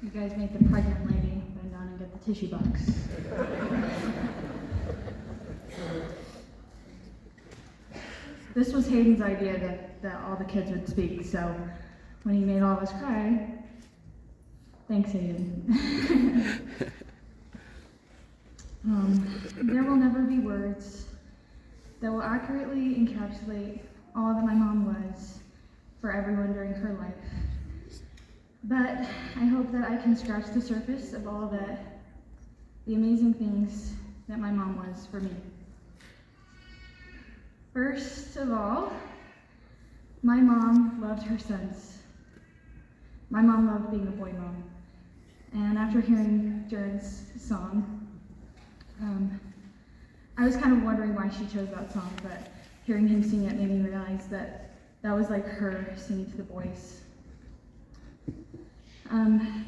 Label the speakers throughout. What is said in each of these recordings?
Speaker 1: You guys make the pregnant lady bend down and get the tissue box. This was Hayden's idea that all the kids would speak, so when he made all of us cry, thanks, Hayden. There will never be words that will accurately encapsulate all that my mom was for everyone during her life. But I hope that I can scratch the surface of all the amazing things that my mom was for me. First of all, my mom loved her sons. My mom loved being a boy mom. And after hearing Jared's song, I was kind of wondering why she chose that song, but hearing him sing it made me realize that was like her singing to the boys.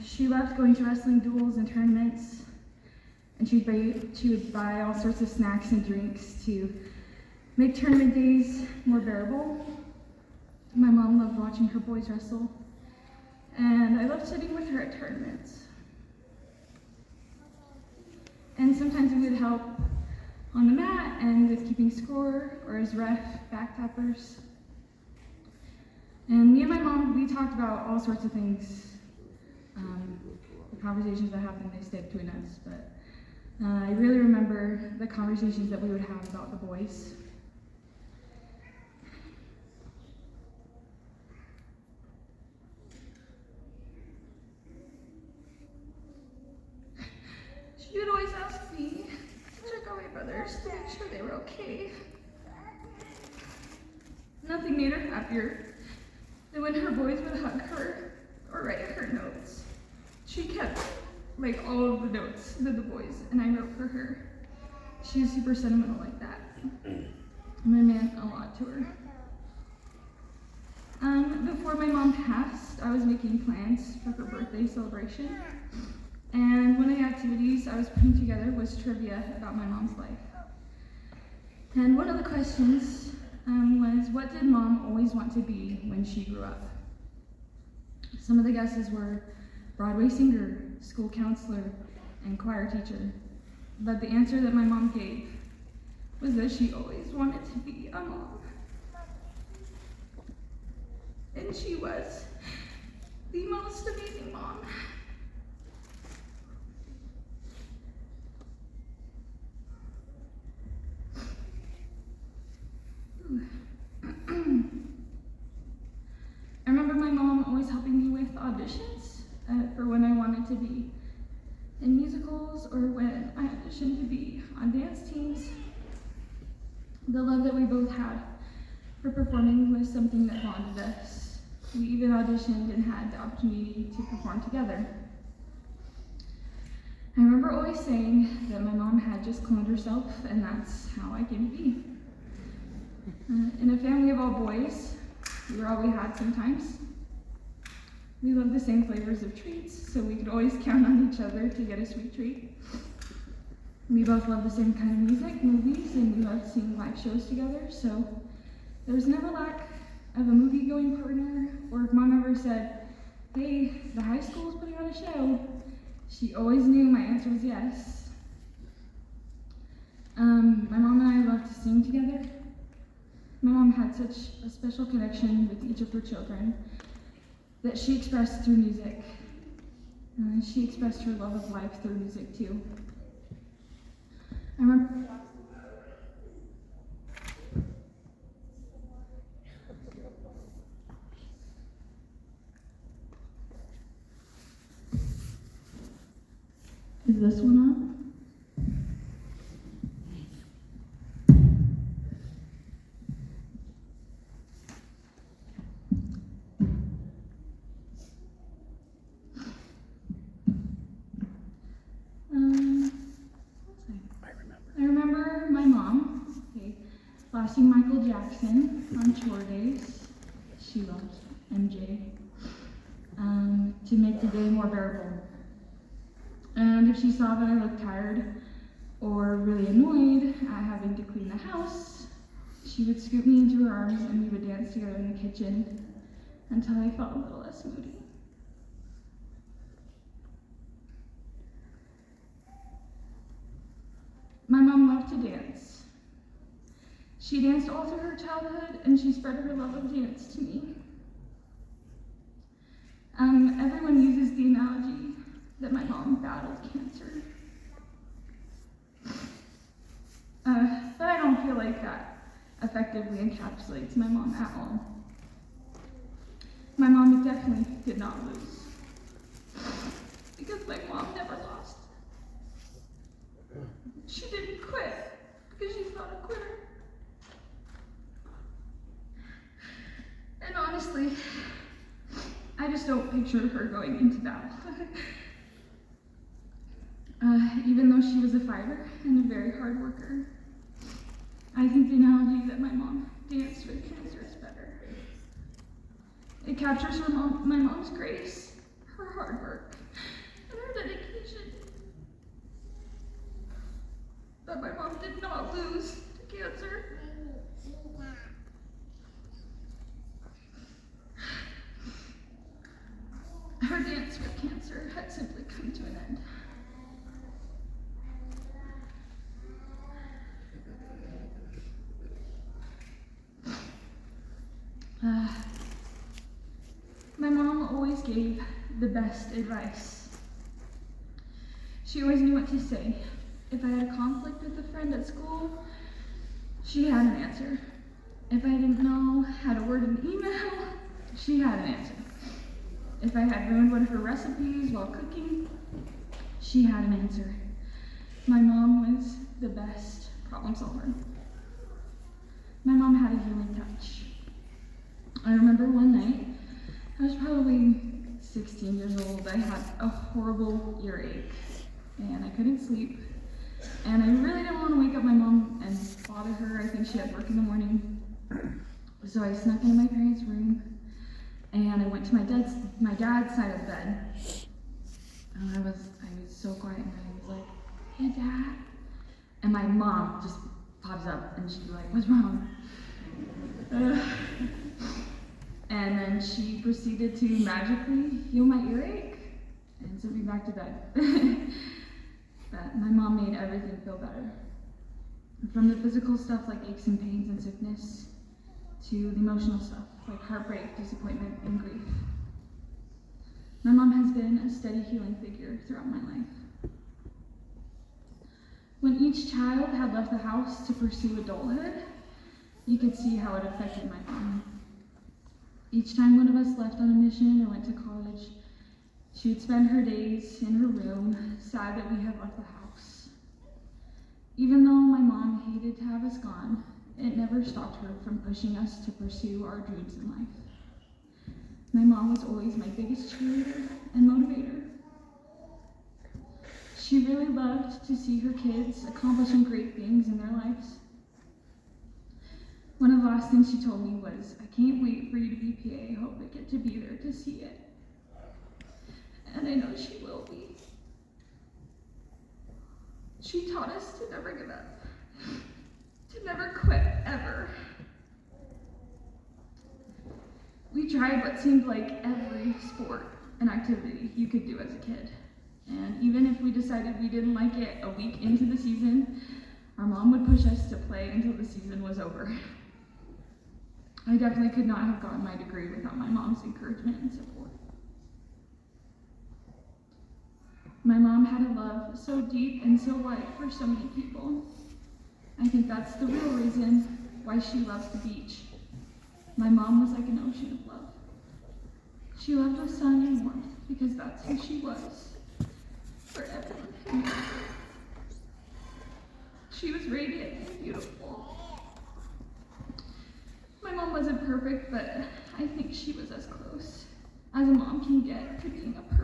Speaker 1: She loved going to wrestling duels and tournaments, and she would buy all sorts of snacks and drinks to make tournament days more bearable. My mom loved watching her boys wrestle, and I loved sitting with her at tournaments. And sometimes we would help on the mat and with keeping score, or as ref, back tappers. And me and my mom, we talked about all sorts of things. The conversations that happened, they stayed between us, but I really remember the conversations that we would have about the boys. She would always ask me to check on my brothers to make sure they were okay. Nothing made her happier than when her boys would hug her or write her notes. She kept all of the notes to the boys, and I wrote for her. She was super sentimental like that. And it meant a lot to her. Before my mom passed, I was making plans for her birthday celebration. And one of the activities I was putting together was trivia about my mom's life. And one of the questions was, what did mom always want to be when she grew up? Some of the guesses were Broadway singer, school counselor, and choir teacher. But the answer that my mom gave was that she always wanted to be a mom. And she was the most amazing mom. I remember my mom always helping me with auditions for when I wanted to be in musicals or when I auditioned to be on dance teams. The love that we both had for performing was something that bonded us. We even auditioned and had the opportunity to perform together. I remember always saying that my mom had just cloned herself, and that's how I came to be. In a family of all boys, we were all we had sometimes. We loved the same flavors of treats, so we could always count on each other to get a sweet treat. We both loved the same kind of music, movies, and we loved seeing live shows together, so there was never lack of a movie-going partner, or if mom ever said, hey, the high school's putting on a show, she always knew my answer was yes. My mom and I loved to sing together. My mom had such a special connection with each of her children that she expressed through music. She expressed her love of life through music too. I remember Is this one on? I remember my mom, blasting Michael Jackson on chore days. She loved MJ, to make the day more bearable. And if she saw that I looked tired or really annoyed at having to clean the house, she would scoop me into her arms and we would dance together in the kitchen until I felt a little less moody. to dance. She danced all through her childhood, and she spread her love of dance to me. Everyone uses the analogy that my mom battled cancer. But I don't feel like that effectively encapsulates my mom at all. My mom definitely did not lose, because my mom never lost. She didn't quit, because she's not a quitter. And honestly, I just don't picture her going into battle. Even though she was a fighter and a very hard worker, I think the analogy that my mom danced with cancer is better. It captures my mom's grace, her hard work, and her dedication. But my mom did not lose to cancer. Her dance with cancer had simply come to an end. My mom always gave the best advice. She always knew what to say. If I had a conflict with a friend at school, she had an answer. If I didn't know how to word an email, she had an answer. If I had ruined one of her recipes while cooking, she had an answer. My mom was the best problem solver. My mom had a healing touch. I remember one night, I was probably 16 years old. I had a horrible earache, and I couldn't sleep. And I really didn't want to wake up my mom and bother her. I think she had work in the morning. So I snuck into my parents' room, and I went to my dad's side of the bed. And I was so quiet, and I was like, "Hey, Dad." And my mom just pops up, and she's like, "What's wrong?" And then she proceeded to magically heal my earache and sent me back to bed. But my mom made everything feel better. From the physical stuff like aches and pains and sickness, to the emotional stuff like heartbreak, disappointment, and grief. My mom has been a steady healing figure throughout my life. When each child had left the house to pursue adulthood, you could see how it affected my mom. Each time one of us left on a mission or went to college, she would spend her days in her room, sad that we had left the house. Even though my mom hated to have us gone, it never stopped her from pushing us to pursue our dreams in life. My mom was always my biggest cheerleader and motivator. She really loved to see her kids accomplishing great things in their lives. One of the last things she told me was, "I can't wait for you to be PA. I hope I get to be there to see it." And I know she will be. She taught us to never give up, to never quit, ever. We tried what seemed like every sport and activity you could do as a kid. And even if we decided we didn't like it a week into the season, our mom would push us to play until the season was over. I definitely could not have gotten my degree without my mom's encouragement and support. My mom had a love so deep and so wide for so many people. I think that's the real reason why she loved the beach. My mom was like an ocean of love. She loved the sun and warmth because that's who she was for everyone. She was radiant and beautiful. My mom wasn't perfect, but I think she was as close as a mom can get to being a